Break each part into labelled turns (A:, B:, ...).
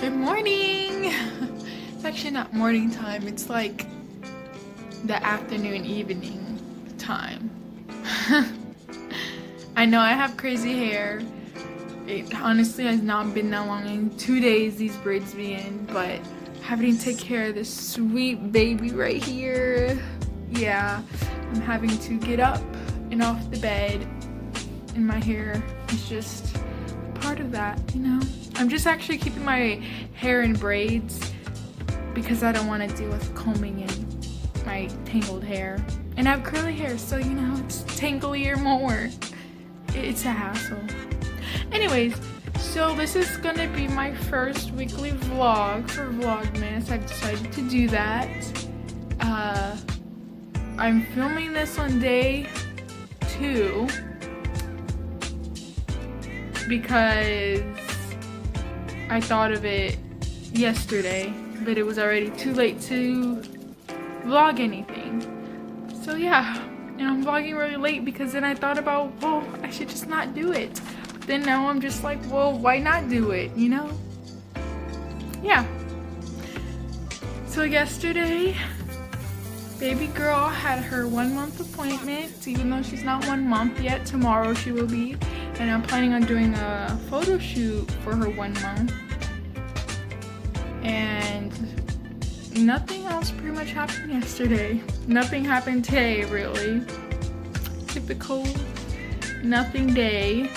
A: Good morning! It's actually not morning time, it's like the afternoon, evening time. I know I have crazy hair. It honestly has not been that long. In 2 days these braids be in, but having to take care of this sweet baby right here. Yeah, I'm having to get up and off the bed, and my hair is just part of that, you know. I'm just actually keeping my hair in braids because I don't want to deal with combing in my tangled hair. And I have curly hair, so you know, it's tanglier more. It's a hassle. Anyways, so this is gonna be my first weekly vlog for VlogMas. I've decided to do that. I'm filming this on day 2 because I thought of it yesterday, but it was already too late to vlog anything. So yeah, and I'm vlogging really late because then I thought about, well, I should just not do it. But then now I'm just like, well, why not do it, you know? Yeah. So yesterday, baby girl had her 1 month appointment, even though she's not 1 month yet. Tomorrow she will be. And I'm planning on doing a photo shoot for her 1 month. And nothing else pretty much happened yesterday. Nothing happened today, really. Typical nothing day.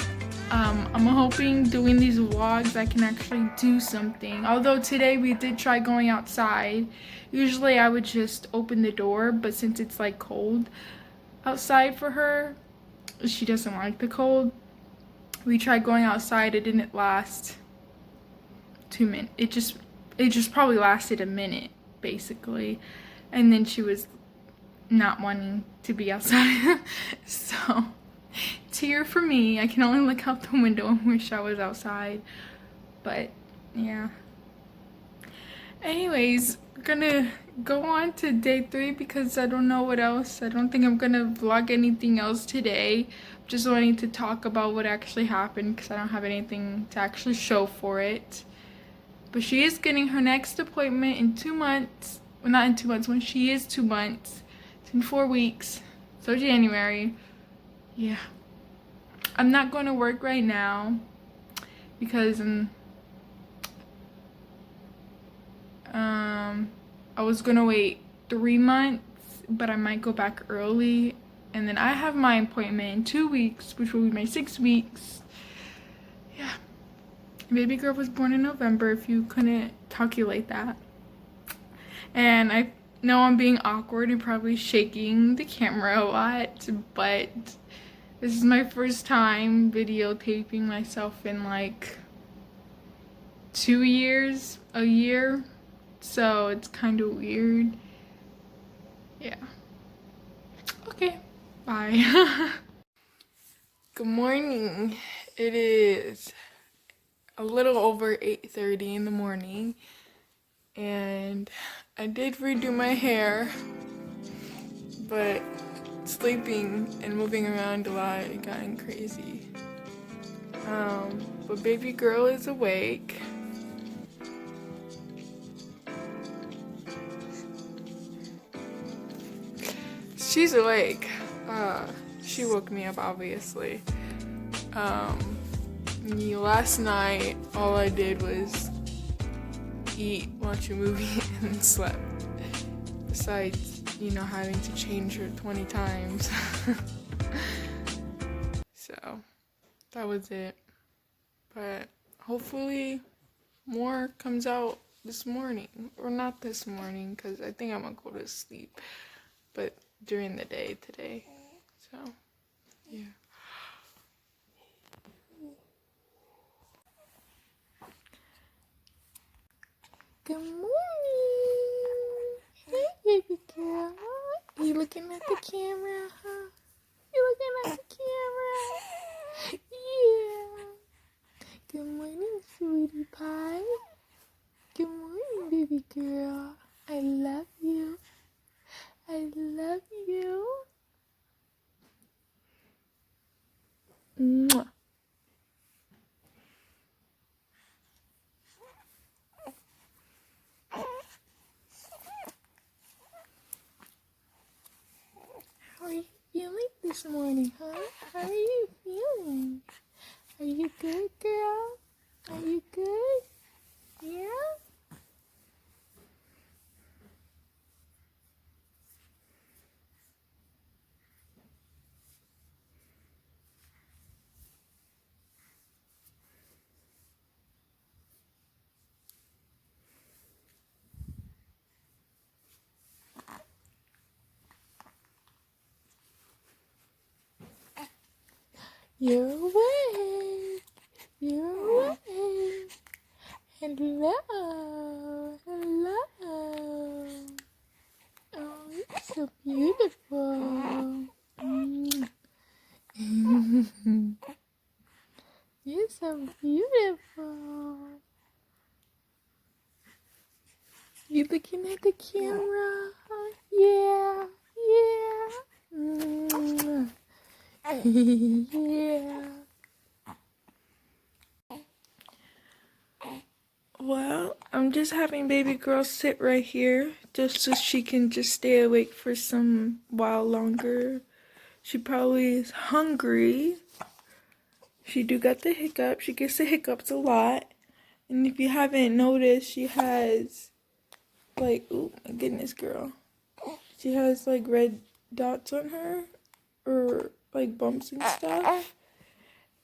A: I'm hoping doing these vlogs I can actually do something. Although today we did try going outside. Usually I would just open the door, but since it's like cold outside for her, she doesn't like the cold. We tried going outside. It didn't last 2 minutes. It just probably lasted a minute, basically. And then she was not wanting to be outside. So, tear for me. I can only look out the window and wish I was outside. But, yeah. Anyways, we're gonna go on to day 3 because I don't know what else. I don't think I'm gonna vlog anything else today. Just wanting to talk about what actually happened because I don't have anything to actually show for it. But she is getting her next appointment in 2 months. Well, not in 2 months, when she is 2 months. It's in 4 weeks. So January. Yeah. I'm not going to work right now because I was gonna wait 3 months, but I might go back early. And then I have my appointment in 2 weeks, which will be my 6 weeks. Yeah. Baby girl was born in November, if you couldn't calculate that. And I know I'm being awkward and probably shaking the camera a lot, but this is my first time videotaping myself in like 2 years, a year. So it's kind of weird. Yeah. Okay. Bye. Good morning. It is a little over 8:30 in the morning, and I did redo my hair, but sleeping and moving around a lot and gotten crazy. But baby girl is awake. She's awake. She woke me up, obviously. Last night, all I did was eat, watch a movie, and slept. Besides, you know, having to change her 20 times. So, that was it. But hopefully, more comes out this morning. Or not this morning, because I think I'm gonna go to sleep. But during the day today. So, yeah. Good morning. Hey, baby girl. You looking at the camera, huh? You looking at the camera? Yeah. Good morning, sweetie pie. Good morning, baby girl. I love you. I love you. Mwah. this morning, huh? How are you feeling? Are you good, girl? Are you good? Yeah? You're awake. You're awake. Hello. Hello. Oh, you're so beautiful. You're so beautiful. You looking at the camera? Yeah. Yeah. Yeah. Well, I'm just having baby girl sit right here just so she can just stay awake for some while longer. She probably is hungry. She do got the hiccups. She gets the hiccups a lot. And if you haven't noticed, she has like, oh my goodness, girl. She has like red dots on her or like bumps and stuff.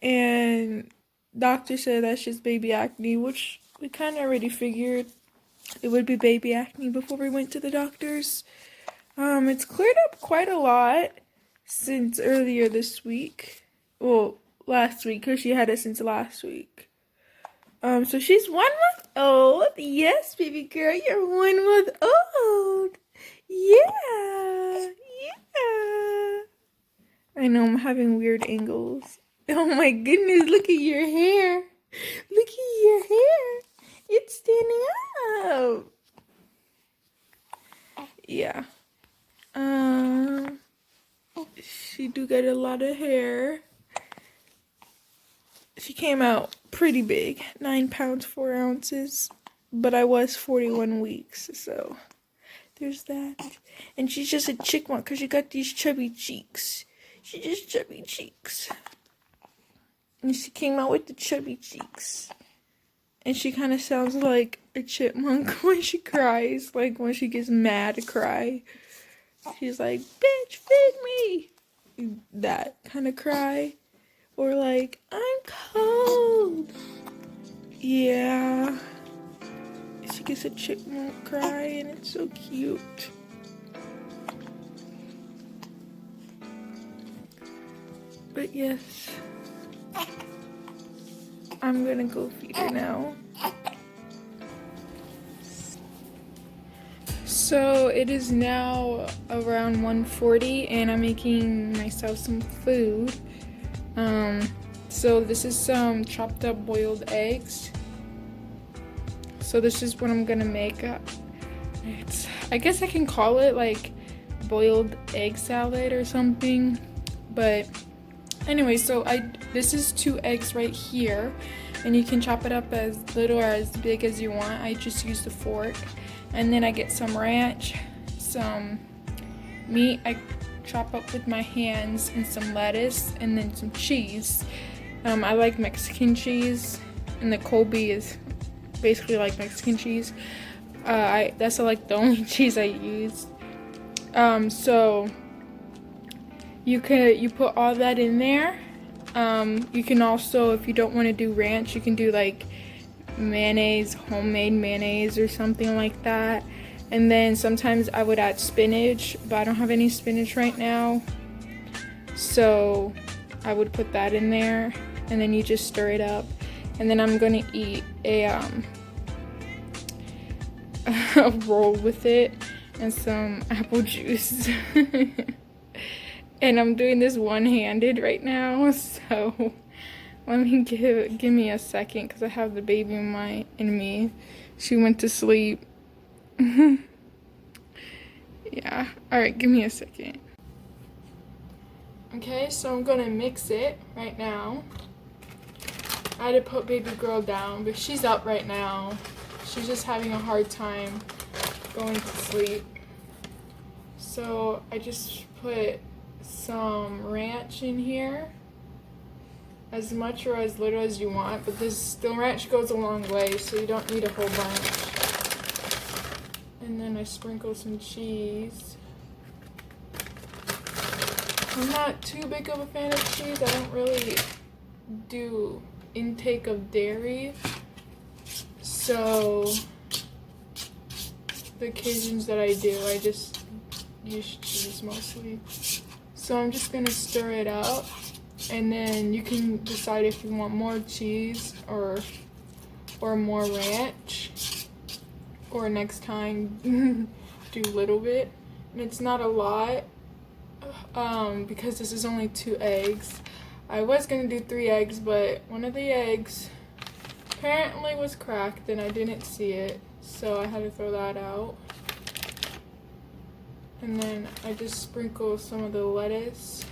A: And doctor said that's just baby acne, which we kind of already figured it would be baby acne before we went to the doctors. It's cleared up quite a lot since earlier this week. Well, last week, because she had it since last week. So she's 1 month old. Yes, baby girl, you're 1 month old. Yeah. I know I'm having weird angles. Oh my goodness, look at your hair. Look at your hair. It's standing up. Yeah. She do get a lot of hair. She came out pretty big, 9 pounds, 4 ounces. But I was 41 weeks, so there's that. And she's just a chickmunk because she got these chubby cheeks. She just chubby cheeks. And she came out with the chubby cheeks. And she kind of sounds like a chipmunk when she cries. Like when she gets mad to cry. She's like, bitch, feed me. That kind of cry. Or like, I'm cold. Yeah. She gets a chipmunk cry and it's so cute. But yes. I'm gonna go feed her now. So it is now around 1:40 and I'm making myself some food. So this is some chopped up boiled eggs. So this is what I'm gonna make. I guess I can call it like boiled egg salad or something. But anyway, so this is 2 eggs right here, and you can chop it up as little or as big as you want. I just use the fork, and then I get some ranch, some meat I chop up with my hands, and some lettuce, and then some cheese. I like Mexican cheese, and the Colby is basically like Mexican cheese. That's like the only cheese I use. So you put all that in there. You can also, if you don't want to do ranch, you can do like mayonnaise, homemade mayonnaise or something like that. And then sometimes I would add spinach, but I don't have any spinach right now, so I would put that in there, and then you just stir it up. And then I'm gonna eat a roll with it and some apple juice. And I'm doing this one-handed right now, so let me give me a second because I have the baby in me. She went to sleep. Yeah, alright, give me a second. Okay, so I'm gonna mix it right now. I had to put baby girl down, but she's up right now. She's just having a hard time going to sleep. So I just put some ranch in here, as much or as little as you want, but the ranch goes a long way, so you don't need a whole bunch. And then I sprinkle some cheese. I'm not too big of a fan of cheese. I don't really do intake of dairy, so the occasions that I do, I just use cheese mostly. So I'm just gonna stir it up, and then you can decide if you want more cheese or more ranch, or next time do a little bit. And it's not a lot, because this is only 2 eggs. I was gonna do 3 eggs, but one of the eggs apparently was cracked and I didn't see it, so I had to throw that out. And then I just sprinkle some of the lettuce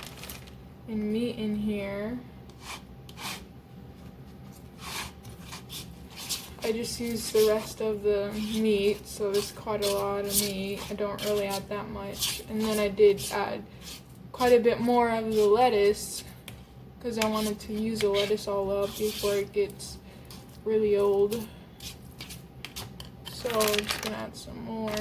A: and meat in here. I just use the rest of the meat, so there's quite a lot of meat. I don't really add that much. And then I did add quite a bit more of the lettuce, because I wanted to use the lettuce all up before it gets really old. So I'm just gonna add some more.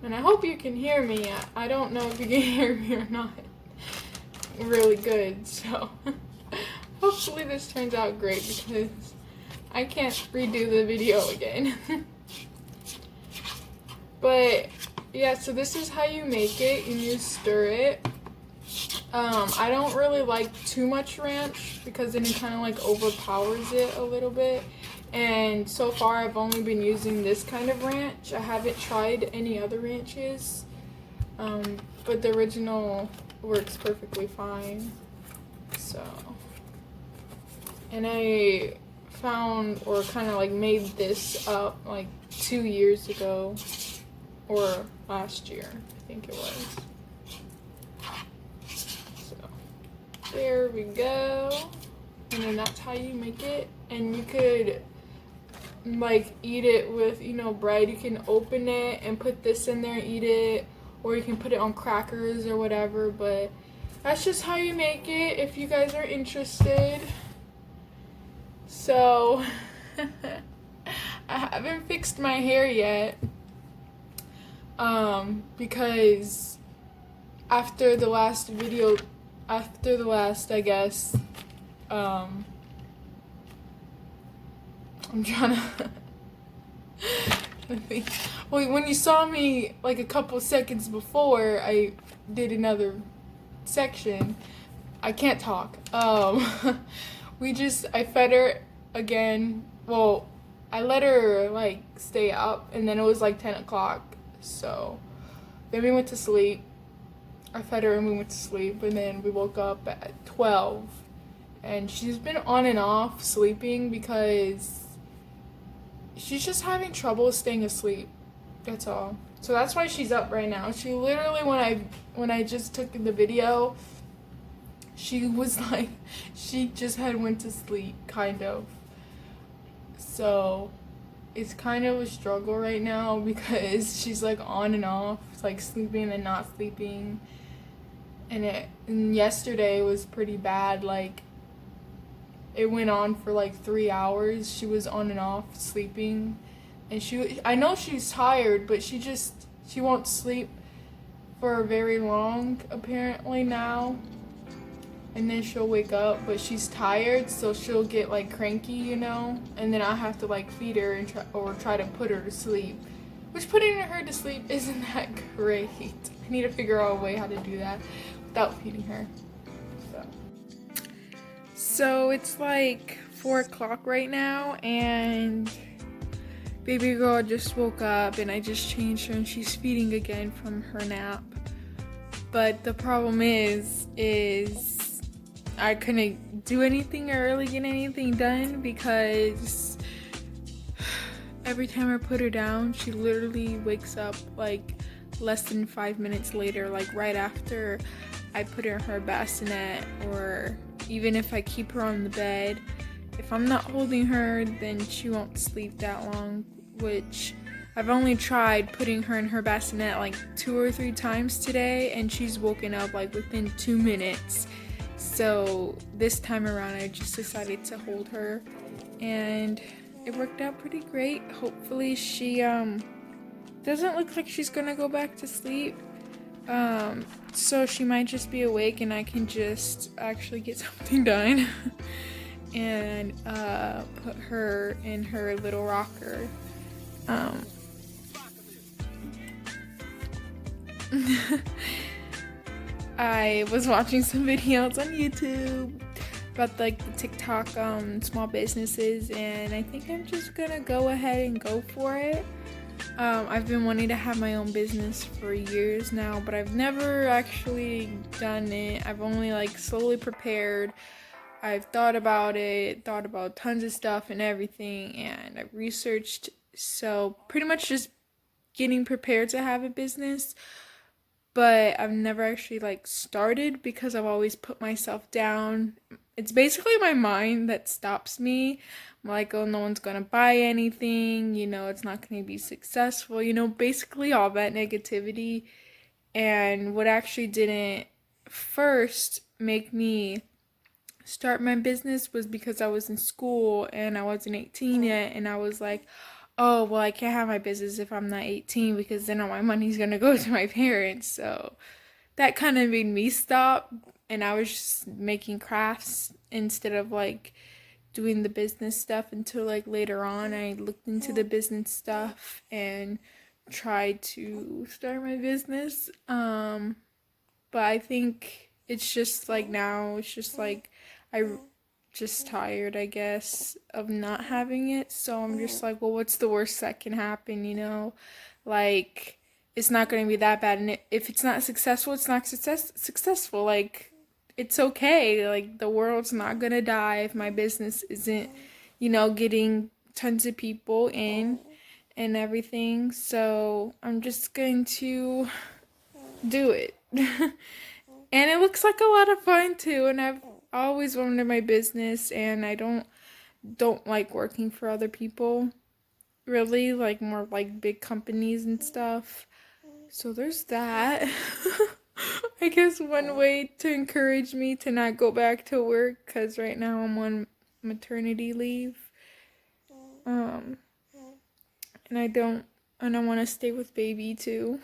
A: And I hope you can hear me. I don't know if you can hear me or not really good, so hopefully this turns out great, because I can't redo the video again. But yeah, so this is how you make it, and you stir it. I don't really like too much ranch, because then it kind of like overpowers it a little bit. And so far I've only been using this kind of ranch. I haven't tried any other ranches, but the original works perfectly fine. So, and I found, or kind of like made this up like 2 years ago, or last year, I think it was. So there we go. And then that's how you make it. And you could like eat it with, you know, bread. You can open it and put this in there and eat it, or you can put it on crackers or whatever. But that's just how you make it, if you guys are interested. So I haven't fixed my hair yet, because after the last I guess, I'm trying to think. Well, when you saw me like a couple seconds before I did another section, I can't talk. I fed her again. Well, I let her like stay up, and then it was like 10 o'clock. So then we went to sleep. I fed her and we went to sleep, and then we woke up at 12. And she's been on and off sleeping because she's just having trouble staying asleep. That's all. So that's why she's up right now. She literally, when I just took the video, she was like, she just had went to sleep, kind of. So it's kind of a struggle right now, because she's like on and off, like sleeping and not sleeping. And yesterday was pretty bad. Like, it went on for like 3 hours. She was on and off sleeping, and I know she's tired, but she won't sleep for very long apparently now. And then she'll wake up, but she's tired, so she'll get like cranky, you know, and then I have to like feed her and try to put her to sleep, which putting her to sleep isn't that great. I need to figure out a way how to do that without feeding her. So it's like 4 o'clock right now, and baby girl just woke up, and I just changed her, and she's feeding again from her nap. But the problem is I couldn't do anything or really get anything done, because every time I put her down, she literally wakes up like less than 5 minutes later, like right after I put her in her bassinet, or even if I keep her on the bed. If I'm not holding her, then she won't sleep that long which I've only tried putting her in her bassinet like 2 or 3 times today, and she's woken up like within 2 minutes. So this time around I just decided to hold her, and it worked out pretty great. Hopefully she doesn't look like she's gonna go back to sleep. So she might just be awake and I can just actually get something done and put her in her little rocker. I was watching some videos on YouTube about like the TikTok small businesses, and I think I'm just gonna go ahead and go for it. I've been wanting to have my own business for years now, but I've never actually done it. I've only like slowly prepared. I've thought about it, thought about tons of stuff and everything, and I've researched. So pretty much just getting prepared to have a business, but I've never actually like started because I've always put myself down. It's basically my mind that stops me. I'm like, oh, no one's gonna buy anything, you know, it's not gonna be successful, you know, basically all that negativity. And what actually didn't first make me start my business was because I was in school and I wasn't 18 yet, and I was like, oh, well, I can't have my business if I'm not 18 because then all my money's gonna go to my parents. So that kind of made me stop, and I was just making crafts instead of like doing the business stuff until like later on I looked into the business stuff and tried to start my business. But I think it's just like now it's just like I just tired, I guess, of not having it. So I'm just like, well, what's the worst that can happen, you know? Like, it's not going to be that bad. And if it's not successful, it's not successful. Like, it's okay. Like, the world's not going to die if my business isn't, you know, getting tons of people in and everything. So I'm just going to do it. And it looks like a lot of fun too, and I've always wanted my business, and I don't like working for other people, really, like more like big companies and stuff. So there's that. I guess one way to encourage me to not go back to work, because right now I'm on maternity leave, and I want to stay with baby too.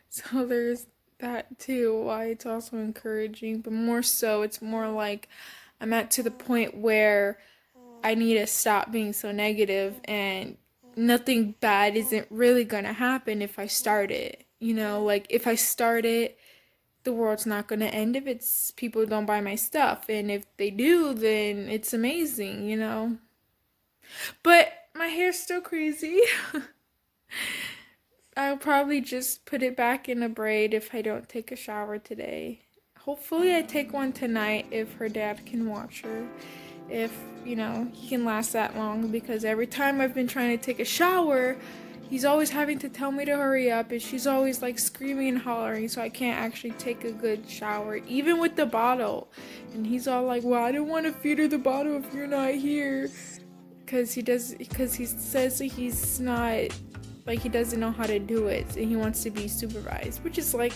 A: So there's that too, why it's also encouraging, but more so it's more like I'm at to the point where I need to stop being so negative, and nothing bad isn't really gonna happen if I start it, you know, like if I start it, the world's not gonna end if it's people don't buy my stuff, and if they do, then it's amazing, you know. But my hair's still crazy. I'll probably just put it back in a braid if I don't take a shower today. Hopefully I take one tonight if her dad can watch her. If, you know, he can last that long, because every time I've been trying to take a shower, he's always having to tell me to hurry up, and she's always like screaming and hollering, so I can't actually take a good shower, even with the bottle. And he's all like, well, I don't want to feed her the bottle if you're not here. Because he says that he's not, like, he doesn't know how to do it, and he wants to be supervised, which is like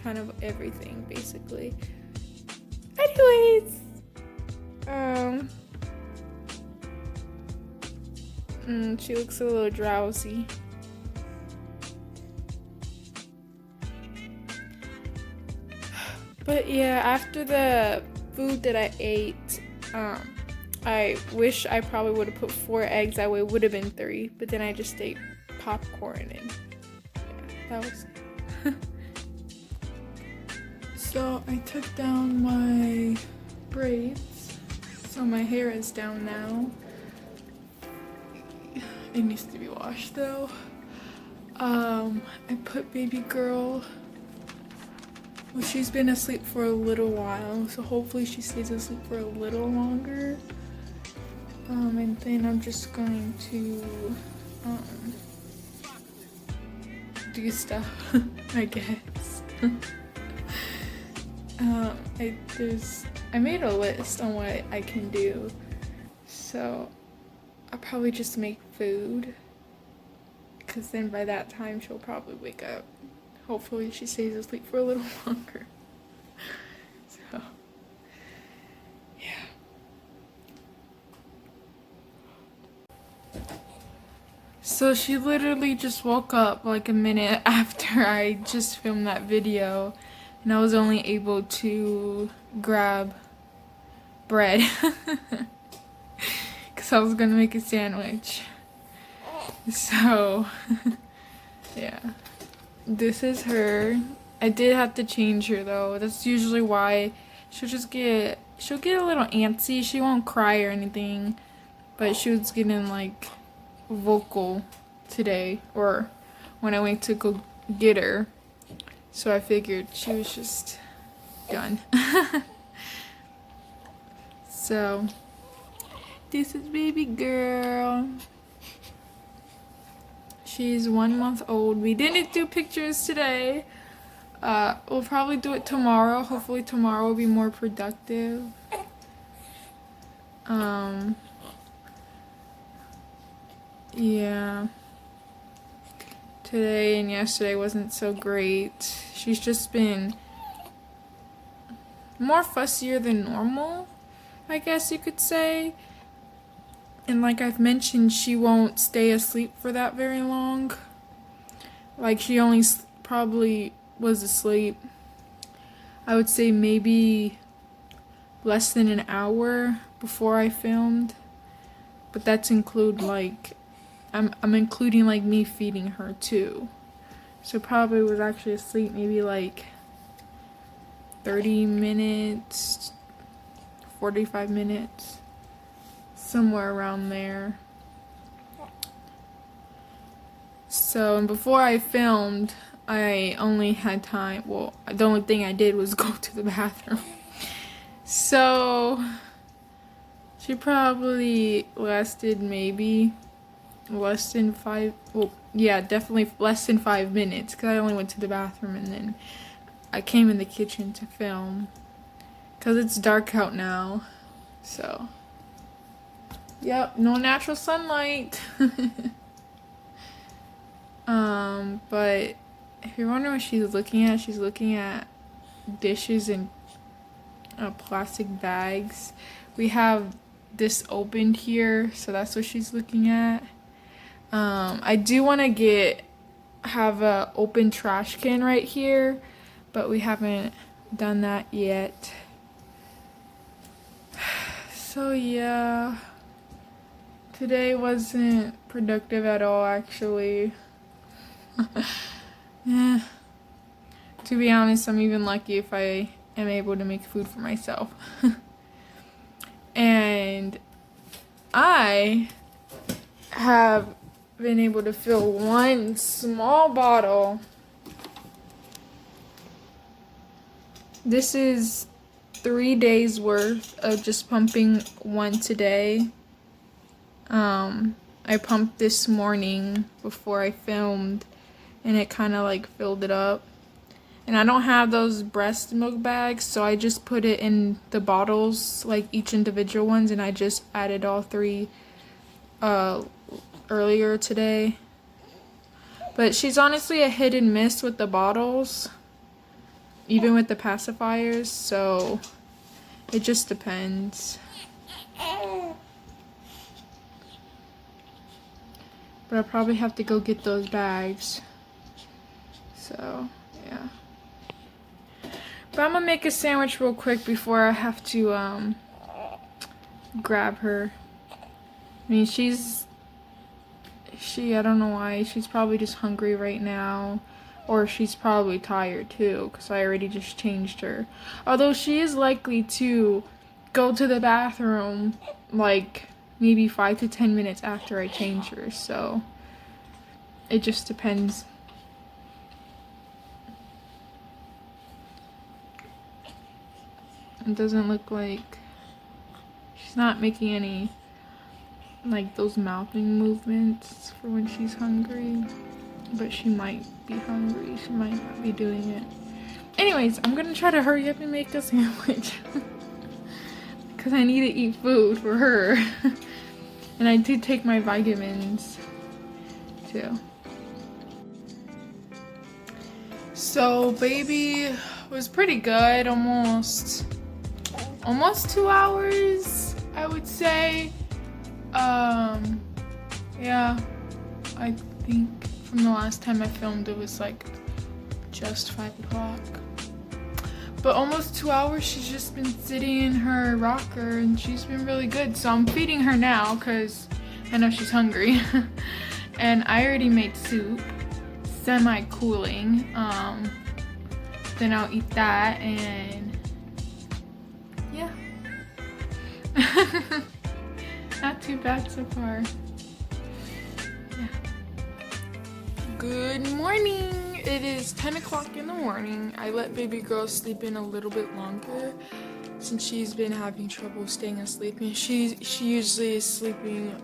A: kind of everything basically. Anyways, she looks a little drowsy. But yeah, after the food that I ate, I wish I probably would have put 4 eggs, that way it would have been 3, but then I just ate popcorn, and yeah, that was So I took down my braids, so my hair is down now. It needs to be washed though. I put baby girl, well, she's been asleep for a little while, so hopefully she stays asleep for a little longer. And then I'm just going to do stuff, I guess. I made a list on what I can do, so I'll probably just make food, because then by that time she'll probably wake up. Hopefully she stays asleep for a little longer. So, yeah. So she literally just woke up like a minute after I just filmed that video, and I was only able to grab bread because I was gonna make a sandwich. So yeah, this is her. I did have to change her though. That's usually why she'll get a little antsy. She won't cry or anything, but she was getting like vocal today, or when I went to go get her, so I figured she was just done. So this is baby girl. She's 1 month old. We didn't do pictures today. We'll probably do it tomorrow. Hopefully tomorrow will be more productive. Yeah. Today and yesterday wasn't so great. She's just been more fussier than normal, I guess you could say. And like I've mentioned, she won't stay asleep for that very long. Like she only probably was asleep, I would say maybe less than an hour before I filmed. But that's include like, I'm including like me feeding her too. So probably was actually asleep maybe like 30 minutes, 45 minutes, somewhere around there. So, and before I filmed, I only had time, well, the only thing I did was go to the bathroom. So, she probably lasted maybe less than 5, well, yeah, definitely less than 5 minutes, because I only went to the bathroom and then I came in the kitchen to film, because it's dark out now. So, yep, no natural sunlight. But if you're wondering what she's looking at dishes in plastic bags. We have this opened here, so that's what she's looking at. I do want to have a open trash can right here, but we haven't done that yet. So yeah, today wasn't productive at all, actually. Yeah. To be honest, I'm even lucky if I am able to make food for myself. And I have been able to fill one small bottle. This is 3 days worth of just pumping once a day. I pumped this morning before I filmed, and it kind of like filled it up. And I don't have those breast milk bags, so I just put it in the bottles, like each individual ones, and I just added all 3 earlier today. But she's honestly a hit and miss with the bottles, even with the pacifiers, so it just depends. But I'll probably have to go get those bags. So, yeah. But I'm gonna make a sandwich real quick before I have to grab her. I mean, I don't know why, she's probably just hungry right now, or she's probably tired too, because I already just changed her. Although she is likely to go to the bathroom like maybe 5 to 10 minutes after I change her, so it just depends. It doesn't look like she's not making any like those mouthing movements for when she's hungry, but she might be hungry. She might not be doing it. Anyways, I'm gonna try to hurry up and make a sandwich because I need to eat food for her. And I do take my vitamins too. So baby was pretty good, almost 2 hours, I would say. Yeah, I think from the last time I filmed it was like just 5 o'clock. But almost 2 hours, she's just been sitting in her rocker and she's been really good. So I'm feeding her now because I know she's hungry. And I already made soup, semi-cooling. Then I'll eat that and yeah. Not too bad so far. Yeah. Good morning. It is 10 o'clock in the morning. I let baby girl sleep in a little bit longer since she's been having trouble staying asleep. And she usually is sleeping,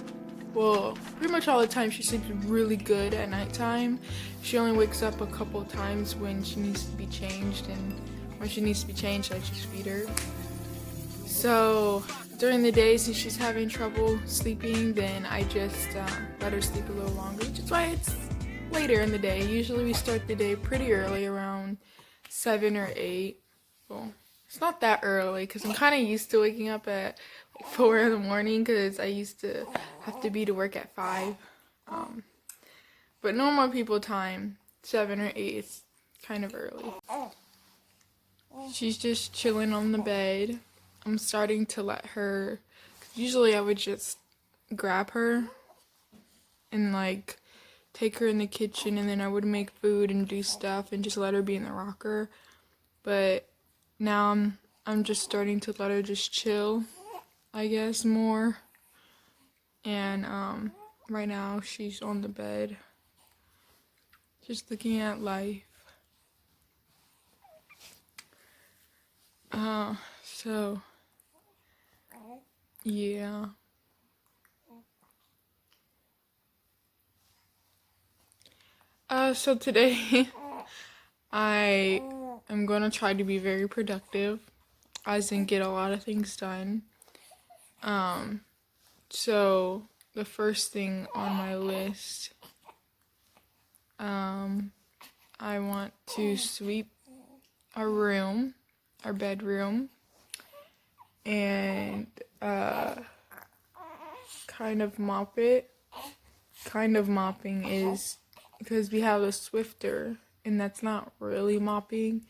A: well, pretty much all the time. She sleeps really good at nighttime. She only wakes up a couple times when she needs to be changed, and when she needs to be changed, I just feed her. So during the day, since she's having trouble sleeping, then I just let her sleep a little longer, which is why it's later in the day. Usually we start the day pretty early, around 7 or 8. Well, it's not that early because I'm kind of used to waking up at like 4 in the morning because I used to have to be to work at 5. But normal people time, 7 or 8, is kind of early. She's just chilling on the bed. I'm starting to let her, 'cause usually I would just grab her and like take her in the kitchen, and then I would make food and do stuff and just let her be in the rocker. But now I'm just starting to let her just chill, I guess, more. And right now she's on the bed just looking at life. So yeah. So today I am going to try to be very productive, as in get a lot of things done. So the first thing on my list, I want to sweep our room, our bedroom, and kind of mop it. Kind of mopping is because we have a Swifter, and that's not really mopping.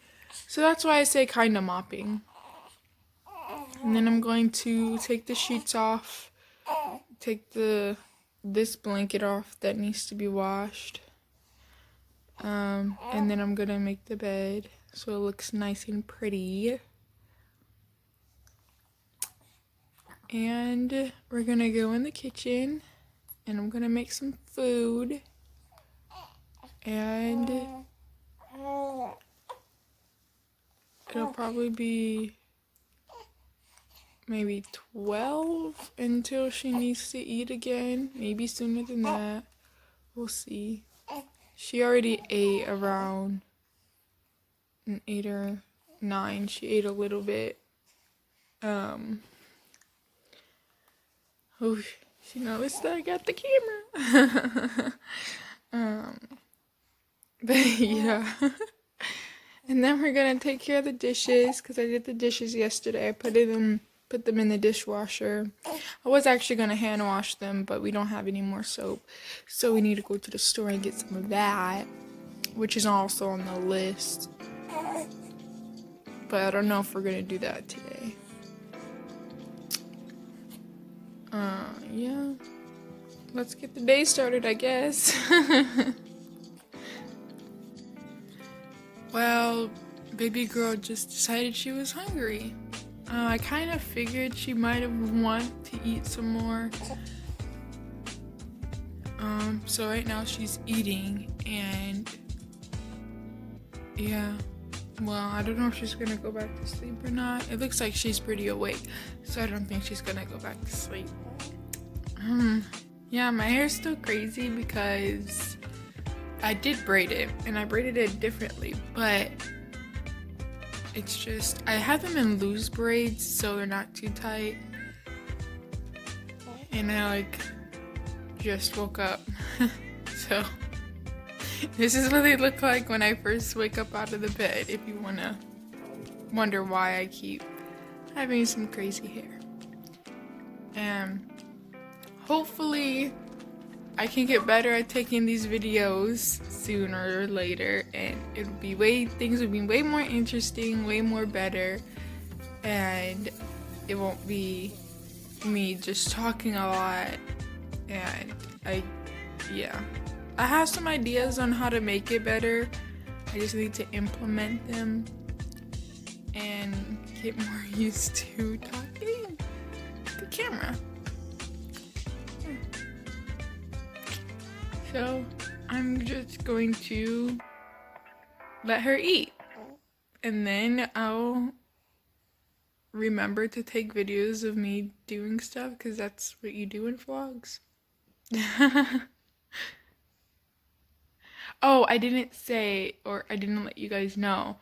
A: So that's why I say kind of mopping. And then I'm going to take the sheets off, take this blanket off that needs to be washed. And then I'm gonna make the bed so it looks nice and pretty. And we're gonna go in the kitchen and I'm gonna make some food. And it'll probably be maybe 12 until she needs to eat again. Maybe sooner than that. We'll see. She already ate around 8 or 9. She ate a little bit. Oh, she noticed that I got the camera. But yeah. And then we're gonna take care of the dishes because I did the dishes yesterday. I put them in the dishwasher. I was actually gonna hand wash them, but we don't have any more soap, so we need to go to the store and get some of that, which is also on the list. But I don't know if we're gonna do that today. Yeah. Let's get the day started, I guess. Well, baby girl just decided she was hungry. I kind of figured she might have wanted to eat some more. So right now she's eating, and yeah. Well, I don't know if she's gonna go back to sleep or not. It looks like she's pretty awake, so I don't think she's gonna go back to sleep. Yeah, my hair's still crazy because I did braid it, and I braided it differently, but it's just, I have them in loose braids, so they're not too tight. and I like just woke up. So this is what they look like when I first wake up out of the bed, if you wanna wonder why I keep having some crazy hair. And hopefully I can get better at taking these videos sooner or later, and things will be way more interesting, way more better, and it won't be me just talking a lot. And I have some ideas on how to make it better. I just need to implement them and get more used to talking to the camera. So I'm just going to let her eat, and then I'll remember to take videos of me doing stuff, because that's what you do in vlogs. Oh, I didn't say, or I didn't let you guys know,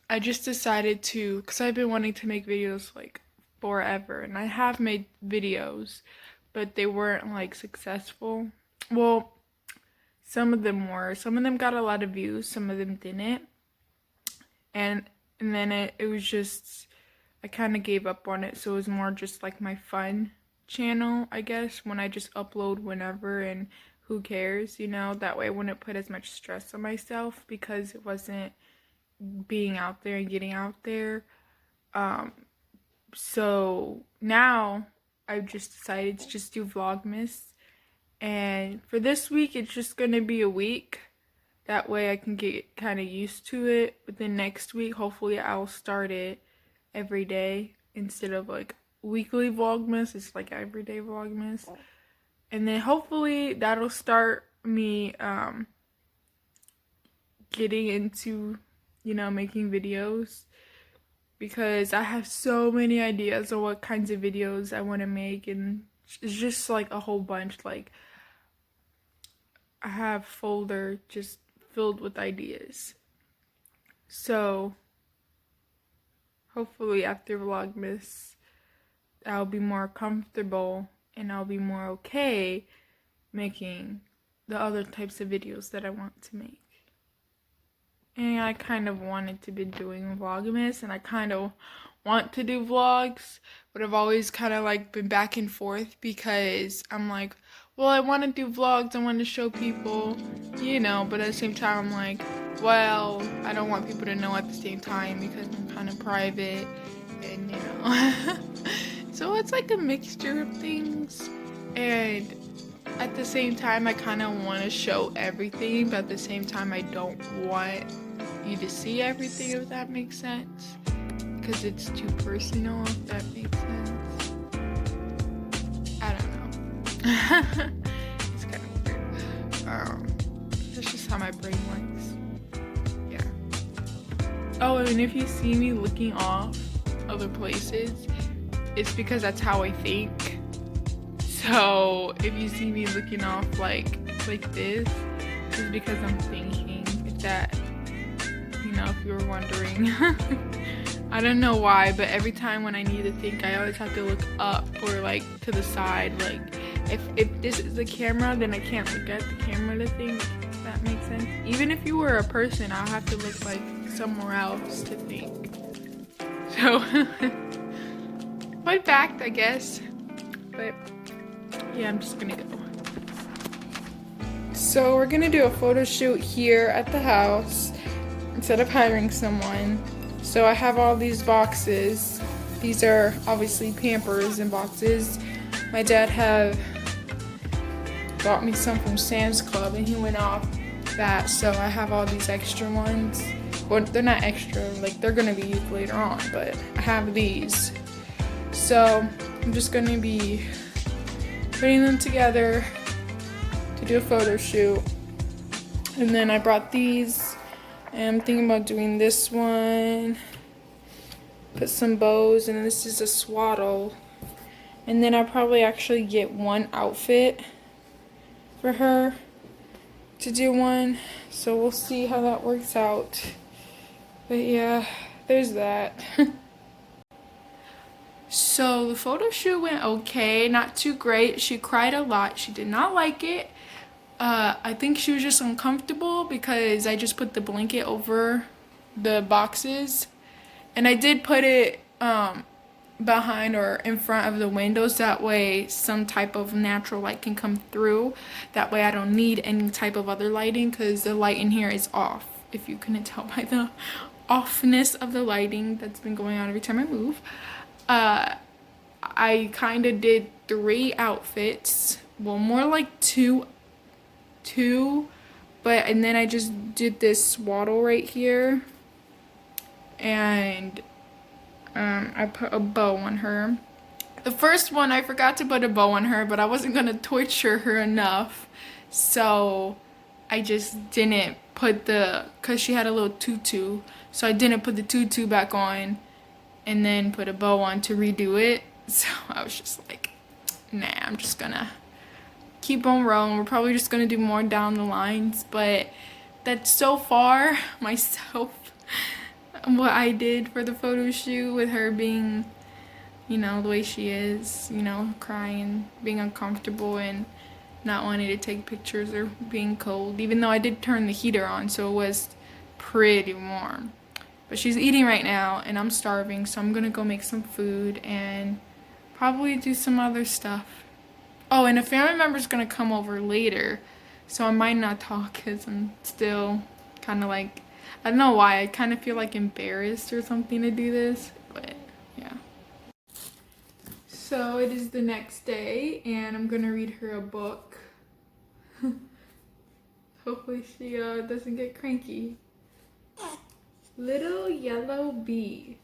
A: I just decided to, because I've been wanting to make videos like forever, and I have made videos, but they weren't like successful. Well, some of them were. Some of them got a lot of views, some of them didn't. And then it was just, I kind of gave up on it, so it was more just like my fun channel, I guess, when I just upload whenever, and who cares, you know? That way I wouldn't put as much stress on myself, because it wasn't being out there and getting out there. So now I've just decided to just do Vlogmas. And for this week, it's just gonna be a week. That way I can get kind of used to it. But then next week, hopefully I'll start it every day instead of like weekly Vlogmas. It's like everyday Vlogmas. And then hopefully that'll start me getting into, you know, making videos. Because I have so many ideas of what kinds of videos I want to make. And it's just like a whole bunch. Like, I have a folder just filled with ideas. So hopefully after Vlogmas, I'll be more comfortable and I'll be more okay making the other types of videos that I want to make. And I kind of wanted to be doing Vlogmas, and I kind of want to do vlogs, but I've always kind of like been back and forth, because I'm like, well, I want to do vlogs, I want to show people, you know, but at the same time I'm like, well, I don't want people to know at the same time, because I'm kind of private, and you know. So it's like a mixture of things, and at the same time I kind of want to show everything, but at the same time I don't want you to see everything, if that makes sense, because it's too personal, if that makes sense. I don't know. It's kind of weird. That's just how my brain works. Yeah. Oh, and if you see me looking off other places, it's because that's how I think. So if you see me looking off like this, it's because I'm thinking. If that, you know, if you were wondering. I don't know why, but every time when I need to think, I always have to look up or like to the side. Like if this is the camera, then I can't look at the camera to think, if that makes sense. Even if you were a person, I'll have to look like somewhere else to think. So fun fact, I guess. But yeah, I'm just gonna go. So we're gonna do a photo shoot here at the house instead of hiring someone. So I have all these boxes. These are obviously Pampers and boxes. My dad bought me some from Sam's Club, and he went off that, so I have all these extra ones. Well, they're not extra, like they're gonna be used later on, but I have these. So I'm just gonna be putting them together to do a photo shoot. And then I brought these, and I'm thinking about doing this one, put some bows, and this is a swaddle. And then I'll probably actually get one outfit for her to do one, so we'll see how that works out. But yeah, there's that. So the photo shoot went okay, not too great. She cried a lot. She did not like it. I think she was just uncomfortable because I just put the blanket over the boxes, and I did put it behind or in front of the windows, that way some type of natural light can come through. That way I don't need any type of other lighting, because the light in here is off, if you couldn't tell by the offness of the lighting that's been going on every time I move. I kind of did 3 outfits, well, more like two, but and then I just did this swaddle right here, and I put a bow on her. The first one I forgot to put a bow on her, but I wasn't gonna torture her enough, so I just didn't put cause she had a little tutu, so I didn't put the tutu back on and then put a bow on to redo it. So I was just like, nah, I'm just gonna keep on rolling. We're probably just gonna do more down the lines, but that's so far myself what I did for the photo shoot, with her being, you know, the way she is, you know, crying, being uncomfortable, and not wanting to take pictures, or being cold, even though I did turn the heater on, so it was pretty warm. But she's eating right now, and I'm starving, so I'm gonna go make some food and probably do some other stuff. Oh, and a family member's gonna come over later, so I might not talk because I'm still kind of like, I don't know why, I kind of feel like embarrassed or something to do this, but yeah. So it is the next day, and I'm gonna read her a book. Hopefully she doesn't get cranky. Little Yellow Bee.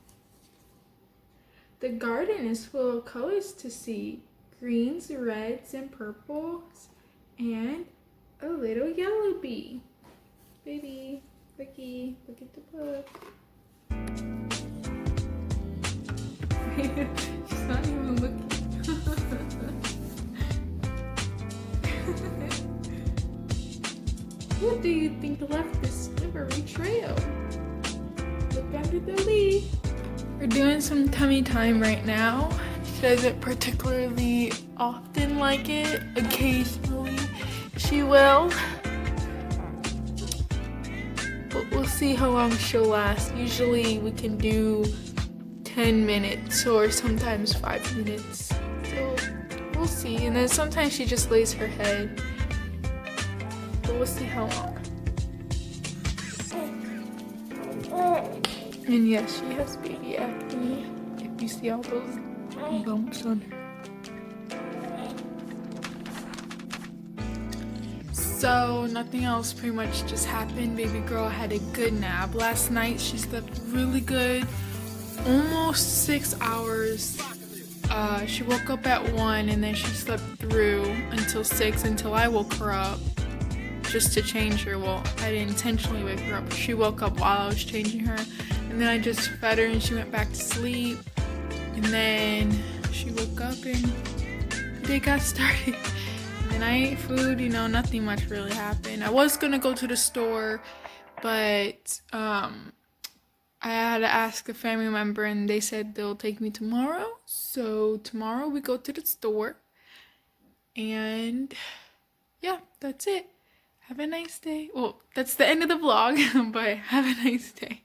A: The garden is full of colors to see. Greens, reds, and purples, and a little yellow bee. Baby, looky, look at the book. She's not even looking. What do you think left this slivery trail? Look under the leaf. We're doing some tummy time right now. She doesn't particularly often like it. Occasionally she will. But we'll see how long she'll last. Usually we can do 10 minutes or sometimes 5 minutes. So we'll see. And then sometimes she just lays her head. But we'll see how long. And yes, she has baby acne. If you see all those bumps on her. So nothing else pretty much just happened. Baby girl had a good nap last night. She slept really good, almost 6 hours. She woke up at 1 and then she slept through until 6, until I woke her up just to change her. Well, I didn't intentionally wake her up. She woke up while I was changing her, and then I just fed her and she went back to sleep. And then she woke up and the day got started. And then I ate food, you know, nothing much really happened. I was gonna go to the store, but I had to ask a family member and they said they'll take me tomorrow. So tomorrow we go to the store. And yeah, that's it. Have a nice day. Well, that's the end of the vlog, but have a nice day.